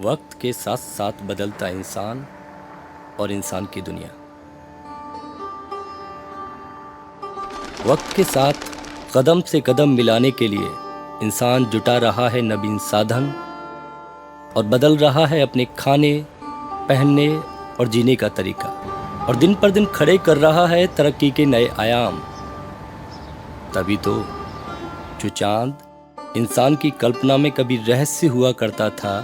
वक्त के साथ साथ बदलता इंसान और इंसान की दुनिया। वक्त के साथ कदम से कदम मिलाने के लिए इंसान जुटा रहा है नवीन साधन और बदल रहा है अपने खाने, पहनने और जीने का तरीका, और दिन पर दिन खड़े कर रहा है तरक्की के नए आयाम। तभी तो जो चांद इंसान की कल्पना में कभी रहस्य हुआ करता था,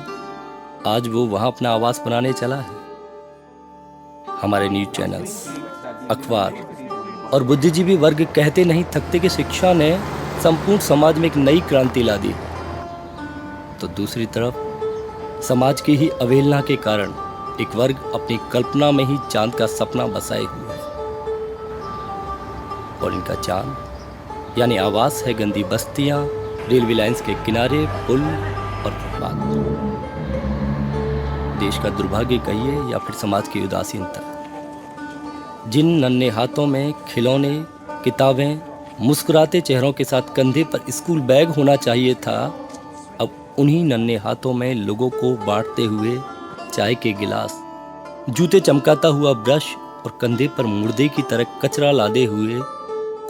आज वो वहां अपना आवास बनाने चला है। हमारे न्यूज चैनल्स, अखबार और बुद्धिजीवी वर्ग कहते नहीं थकते कि शिक्षा ने संपूर्ण समाज में एक नई क्रांति ला दी, तो दूसरी तरफ समाज की ही अवहेलना के कारण एक वर्ग अपनी कल्पना में ही चांद का सपना बसाए हुए है। और इनका चांद यानी आवास है गंदी बस्तियां, रेलवे लाइंस के किनारे, पुल और फुटपाथ। देश का दुर्भाग्य कहिए या फिर समाज की उदासीनता। जिन नन्हे हाथों में खिलौने, किताबें, मुस्कुराते चेहरों के साथ कंधे पर स्कूल बैग होना चाहिए था, अब उन्हीं नन्हे हाथों में लोगों को बांटते हुए चाय के गिलास, जूते चमकाता हुआ ब्रश और कंधे पर मुर्दे की तरह कचरा लादे हुए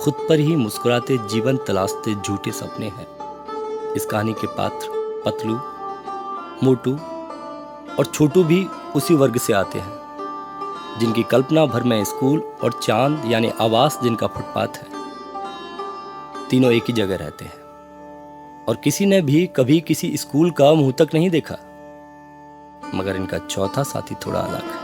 खुद पर ही मुस्कुराते जीवन तलाशते झूठे सपने हैं। इस कहानी के पात्र पतलू, मोटू और छोटू भी उसी वर्ग से आते हैं, जिनकी कल्पना भर में स्कूल और चांद यानी आवास जिनका फुटपाथ है। तीनों एक ही जगह रहते हैं और किसी ने भी कभी किसी स्कूल का मुंह तक नहीं देखा, मगर इनका चौथा साथी थोड़ा अलग है।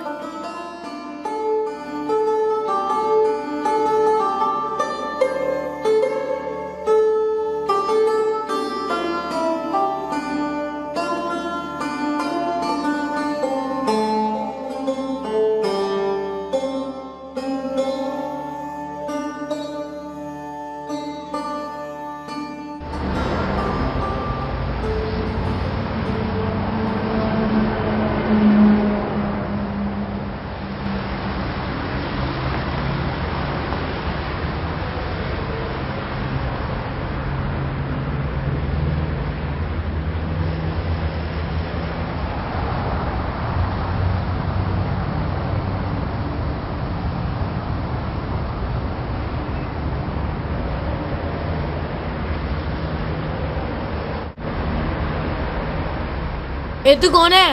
ए तू कौन है?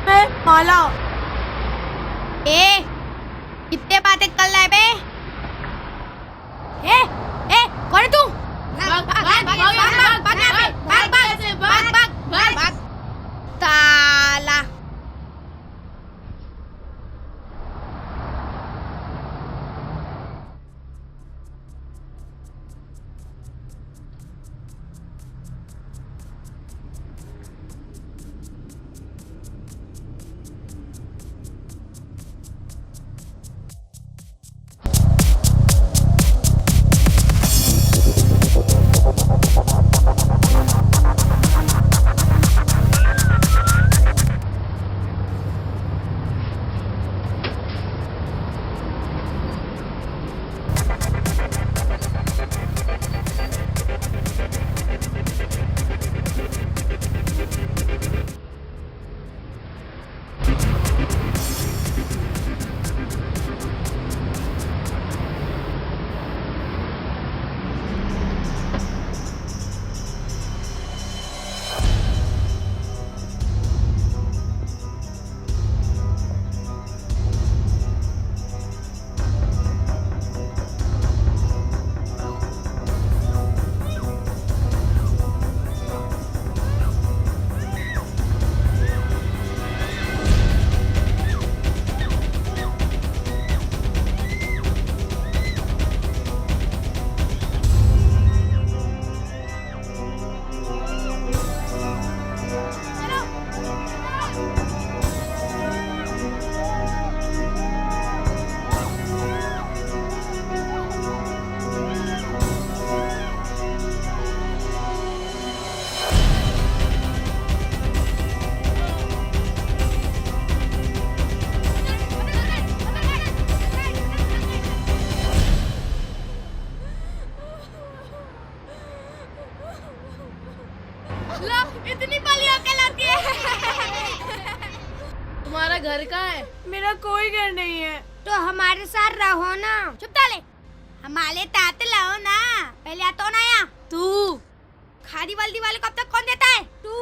मैं माला। ए कितने बातें कर रहा है बे? ए कौन है तू? भाग भाग भाग भाग ताला। तुम्हारा घर कहाँ है? मेरा कोई घर नहीं है। तो हमारे साथ रहो ना। चुप ताले, हमारे तात लाओ ना। पहले आता ना या तू खादी वाली वाले कब तक कौन देता है? तू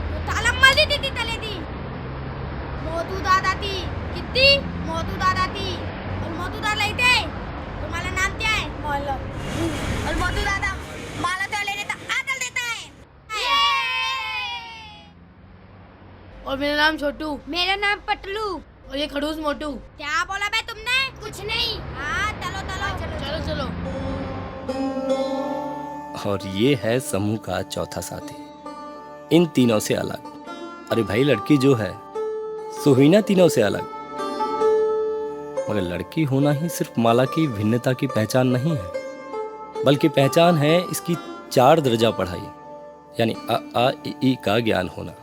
तो ताला मार दी थी तले दी। मोतू दादा थी कितनी? मोतू दादा थी और मोतू दादा लेते। तुम्हारा नाम क्या है? माला। और मोतू दादा माला तो लेने तो आदल देता है। और मेरा नाम छोटू। मेरा नाम पटलू। और ये खड़ूस मोटू। क्या बोला बे तुमने? कुछ नहीं। हाँ चलो चलो चलो चलो। और ये है समूह का चौथा साथी, इन तीनों से अलग। अरे भाई, लड़की जो है सो हुई ना तीनों से अलग। मगर लड़की होना ही सिर्फ माला की भिन्नता की पहचान नहीं है, बल्कि पहचान है इसकी 4 दर्जा पढ़ाई, यानी अ आ इ ई का ज्ञान होना।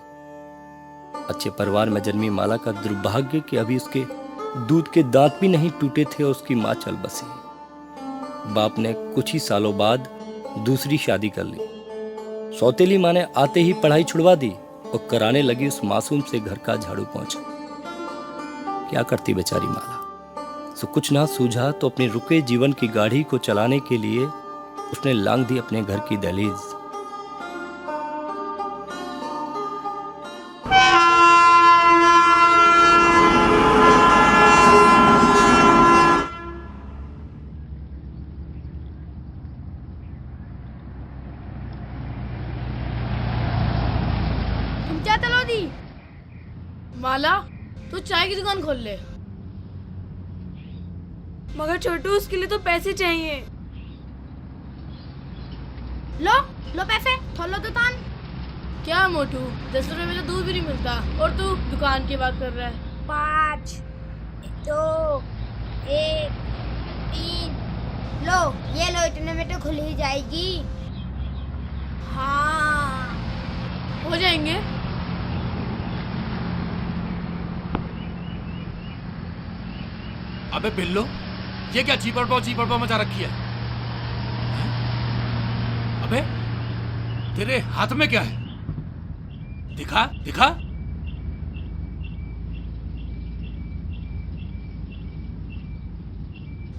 अच्छे परिवार में जन्मी माला का दुर्भाग्य कि अभी उसके दूध के दांत भी नहीं टूटे थे और उसकी माँ चल बसी। बाप ने कुछ ही सालों बाद दूसरी शादी कर ली। सौतेली माँ ने आते ही पढ़ाई छुड़वा दी और कराने लगी उस मासूम से घर का झाड़ू पोंछा। क्या करती बेचारी माला। सो कुछ ना सूझा तो अपने रुके जीवन की गाड़ी को चलाने के लिए उसने लांग दी अपने घर की दहलीज। तुम क्या तलो दी? माला, तू चाय की दुकान खोल ले। मगर छोटू, उसके लिए तो पैसे चाहिए। लो लो पैसे, खोलो दुकान। क्या मोटू, 10 रुपए में तो दूध भी नहीं मिलता और तू दुकान की बात कर रहा है। 5 2 1 3 लो, ये लो, इतने में तो खुल ही जाएगी। हाँ हो जाएंगे। अबे बिल्लो, ये क्या चीपड़ मचा रखी है? हैं? अबे तेरे हाथ में क्या है? दिखा दिखा।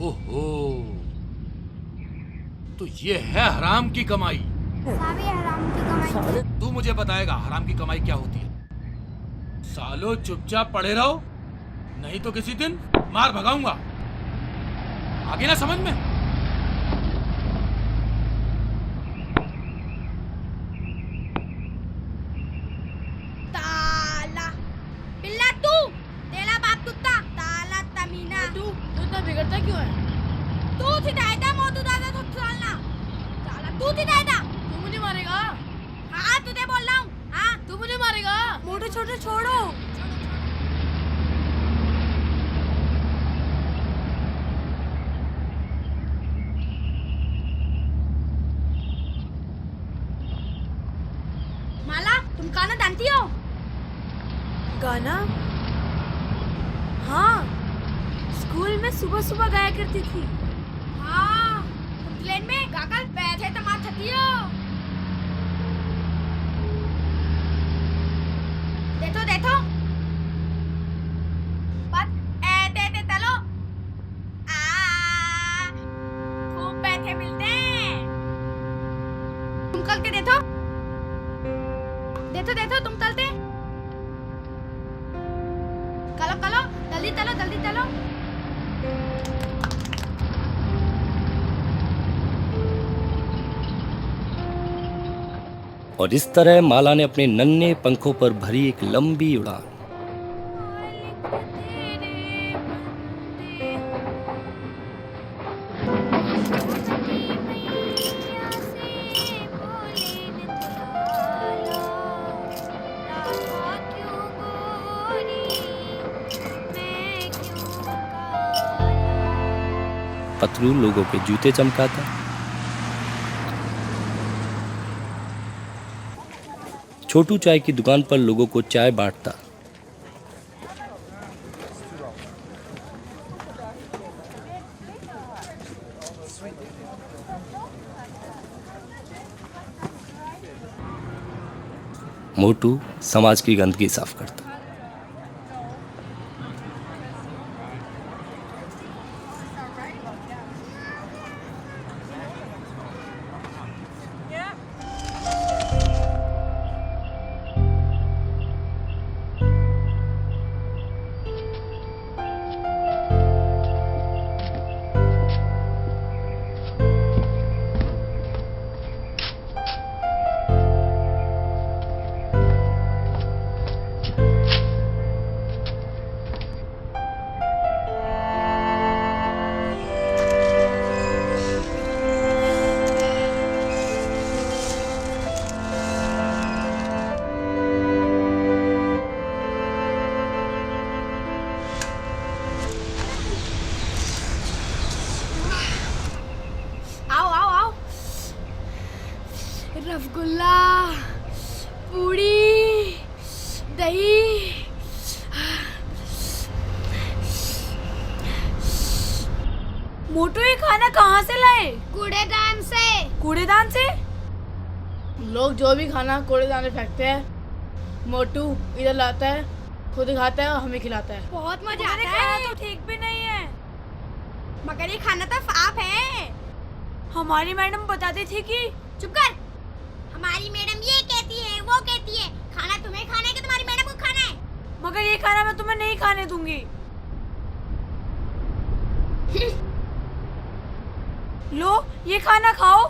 ओहो, तो ये है हराम की कमाई। सारे हराम की कमाई। तू मुझे बताएगा हराम की कमाई क्या होती है? सालो चुपचाप पड़े रहो, नहीं तो किसी दिन मार भगाऊंगा। आगे ना समझ में। ताला बिल्ला, तू तेरा बाप कुत्ता ताला तमीना। मोटू, तू इतना बिगड़ता क्यों है? तू सिधाएगा मोतू दादा तो चलना। ताला तू सिधाएगा। तू मुझे मारेगा? हाँ तुझे बोल रहा हूँ। हाँ तू मुझे मारेगा? मोटू छोटू छोड़ो। माला, तुम गाना जानती हो? गाना? हाँ, स्कूल में सुबह सुबह गाया करती थी। हाँ, तुम प्लेन में गाकर बैठे तमाम थकी हो। देखो देखो, बस ऐसे चलो। खूब पैसे मिलते हैं। तुम कल के देखो देखो देखो, तुम चलते। चलो चलो, जल्दी चलो जल्दी चलो। और इस तरह माला ने अपने नन्हे पंखों पर भरी एक लंबी उड़ान। पतलू लोगों के जूते चमकाता, छोटू चाय की दुकान पर लोगों को चाय बांटता, मोटू समाज की गंदगी साफ करता। मोटू ये खाना कहाँ से लाए? कूड़ेदान से। कूड़ेदान से? लोग जो भी खाना कूड़ेदान में फेंकते हैं, मोटू इधर लाता है, खुद खाता है और हमें खिलाता है। बहुत मजा तुम्हारे आता खाना है। तो ठीक भी नहीं है। मगर ये खाना तो साफ है। हमारी मैडम बताती थी कि चुप कर। हमारी मैडम ये कहती है, वो कहती है, खाना तुम्हें खाना है कि तुम्हारी मैडम को खाना है? मगर ये खाना मैं तुम्हें नहीं खाने दूंगी। लो ये खाना खाओ।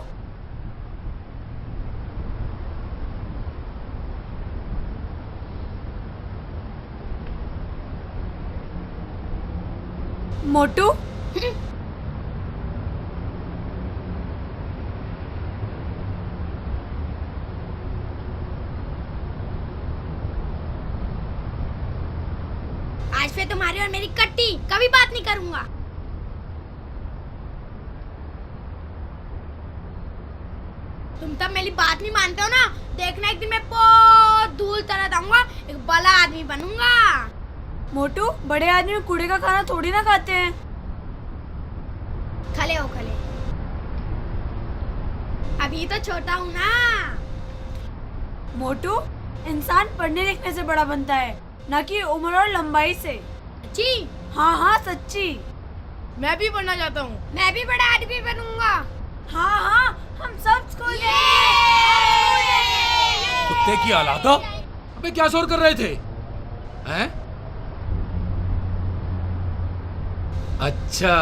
मोटू आज से तुम्हारी और मेरी कट्टी, कभी बात नहीं करूंगा। तुम तब मेरी बात नहीं मानते हो ना, देखना एक दिन मैं बहुत धूल तरह जाऊंगा, एक बड़ा आदमी बनूंगा। मोटू बड़े आदमी कूड़े का खाना थोड़ी ना खाते हैं। खले हो खले। अभी तो छोटा हूँ ना। मोटू इंसान पढ़ने लिखने से बड़ा बनता है, न कि उम्र और लंबाई से। जी हाँ हाँ सच्ची। मैं भी पढ़ना चाहता हूँ। मैं भी बड़ा आदमी बनूंगा। हाँ हाँ हम सब स्कूल कुत्ते की औलाद हो। अबे क्या शोर कर रहे थे? हैं? अच्छा।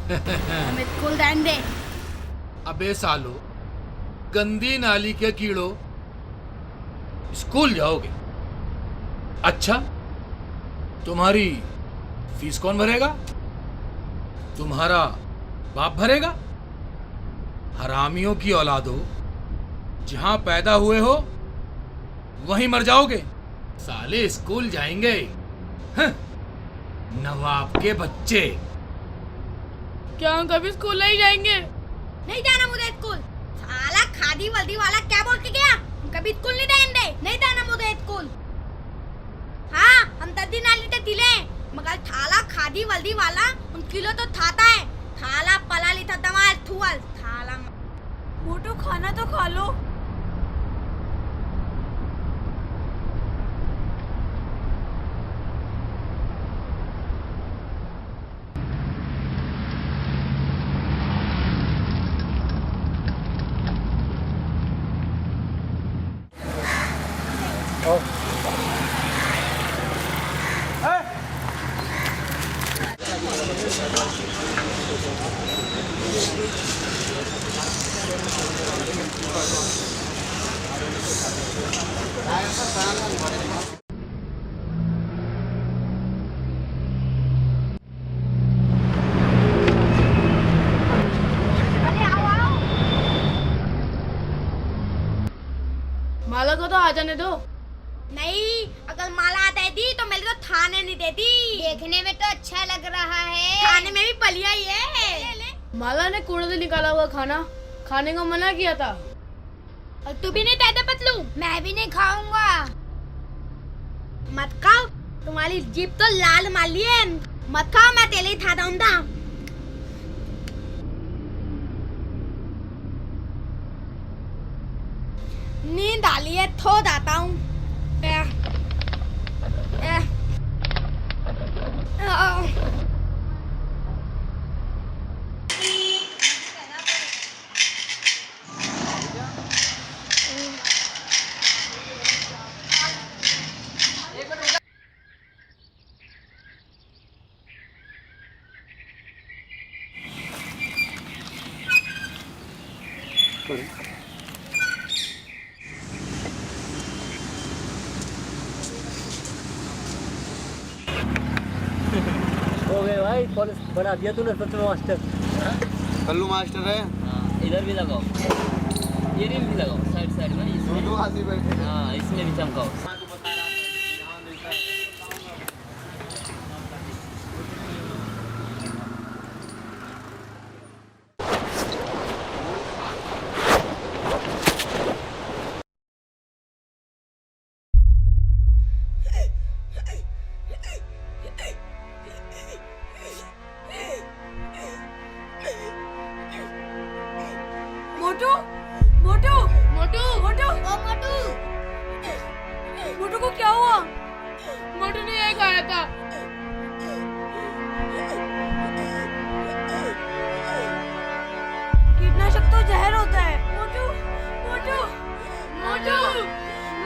हमें स्कूल जाने दे। अबे सालो, गंदी नाली के कीड़ो, स्कूल जाओगे? अच्छा, तुम्हारी फीस कौन भरेगा? तुम्हारा बाप भरेगा? हरामियों की औलादो, जहां पैदा हुए हो वहीं मर जाओगे। साले स्कूल जाएंगे? हं, नवाब के बच्चे। क्या हम कभी स्कूल नहीं जाएंगे? नहीं जाना मुझे स्कूल। साला खादी वर्दी वाला क्या बोल के गया? हम कभी स्कूल नहीं जाएंगे। नहीं जाना मुझे स्कूल। हाँ हम तद्दी नाली तक दिले, मगर थाला खादी वर्दी वाला उन किलो तो थाता है। थाला पला ली था दमाल थुअल थाला। मोटू खाना तो खा लो। माला को तो आ जाने दो। नहीं, अगर माला आता है दी तो मेरे को थाने नहीं देती। देखने में तो अच्छा लग रहा है, खाने में भी बलिया ही है। ले। माला ने कूड़े से निकाला हुआ खाना खाने को मना किया था। और तू भी नहीं देता पतलू? मैं भी नहीं खाऊंगा। मत खाओ, तुम्हारी जीभ तो लाल माली है। मत खाओ, मैं तेले ही था दूंगा। नींद आ रही है, थो जाता हूँ। हो गए भाई, कॉलेज बना दिया तूने सच में मास्टर। कल्लू मास्टर है। हाँ, इधर भी लगाओ, ये रिम भी लगाओ साइड साइड में, इसमें दोनों आदमी बैठे। हाँ इसमें भी चमकाओ। था। कीटनाशक तो जहर होता है। मोटू मोटू मोटू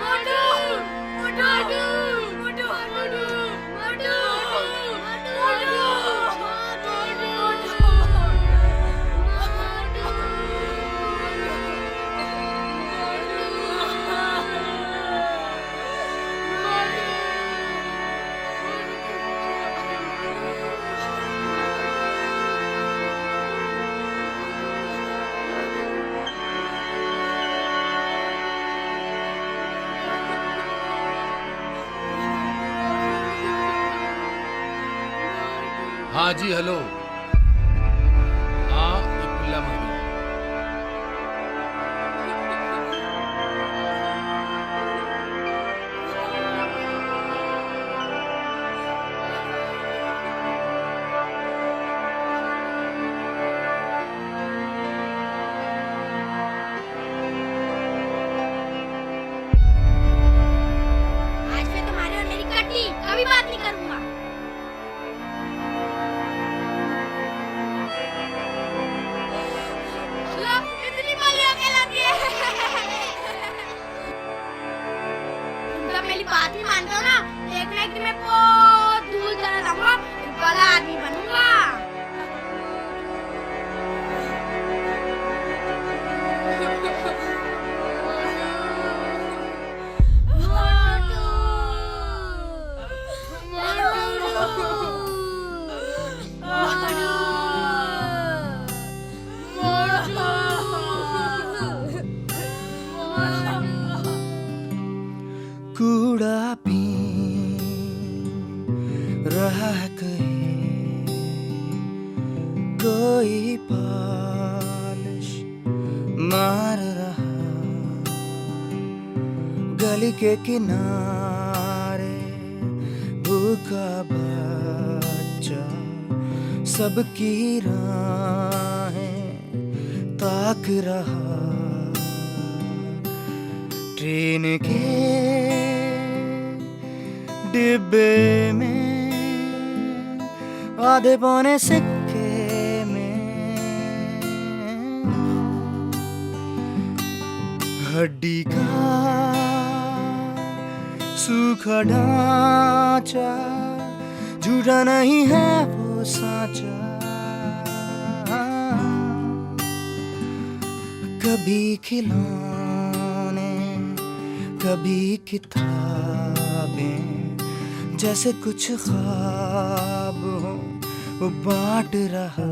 मोटू मोटू मोटू मोटू हाँ जी हेलो। हाँ ये पिल्ला मर गया। आज मैं तुम्हारी और मेरी कट्टी कभी बात नहीं करूंगा। इतनी मालिया कहलाती है। तुम जब मेरी बात नहीं मानते हो ना, एक ना एक दिन मैं बहुत दूर चला जाऊंगा, एक बड़ा आदमी बनूंगा। कूड़ा पी रहा है कहीं, कोई पालिश मार रहा, गली के किनारे भूखा बच्चा सबकी राहें ताक रहा। ट्रेन के डिब्बे में आधे पौने सिक्के में हड्डी का सूखा ढांचा, झूठा नहीं है वो साचा। कभी खिलौने कभी किताबें, जैसे कुछ ख्वाब हो वो बांट रहा।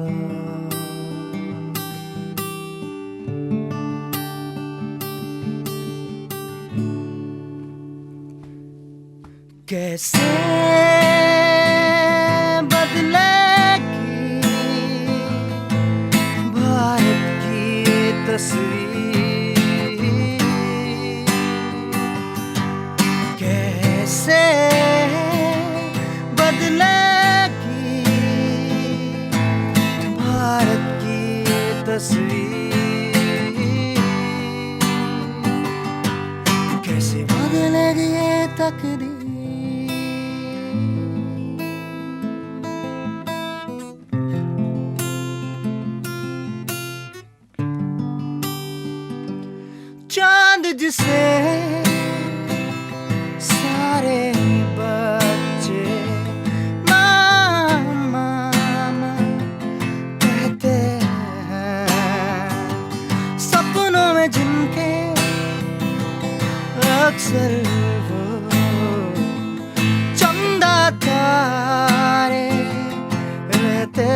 कैसे बदलेगी भारत की ये तस्वीर, कैसे बदलेगी भारत की ये तस्वीर, कैसे बदलेगी ये तकदीर। चांद जिसे सारे बच्चे मामा कहते हैं, सपनों में जिनके अक्सर वो चंदा तारे रहते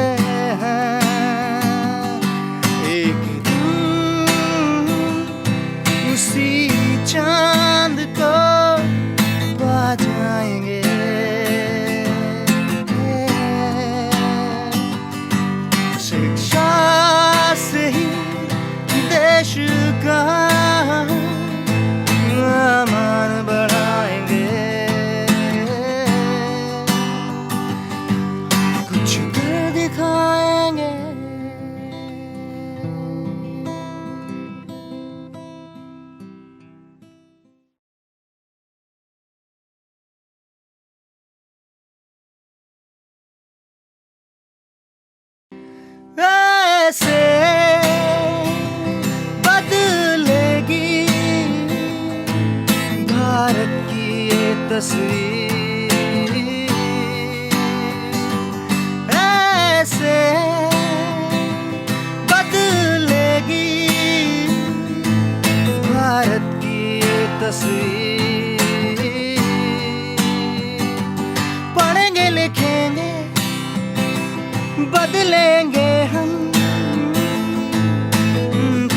हैं। एक दिन उसी तस्वीर ऐसे बदलेगी भारत की ये तस्वीर। पढ़ेंगे लिखेंगे बदलेंगे हम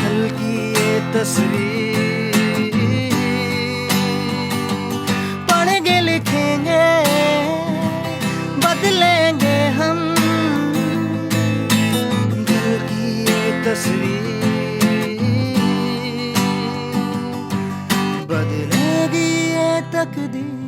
कल की ये तस्वीर। पढ़ेंगे लिखेंगे बदलेंगे हम कल की ये तस्वीर। बदलेगी ये तकदीर।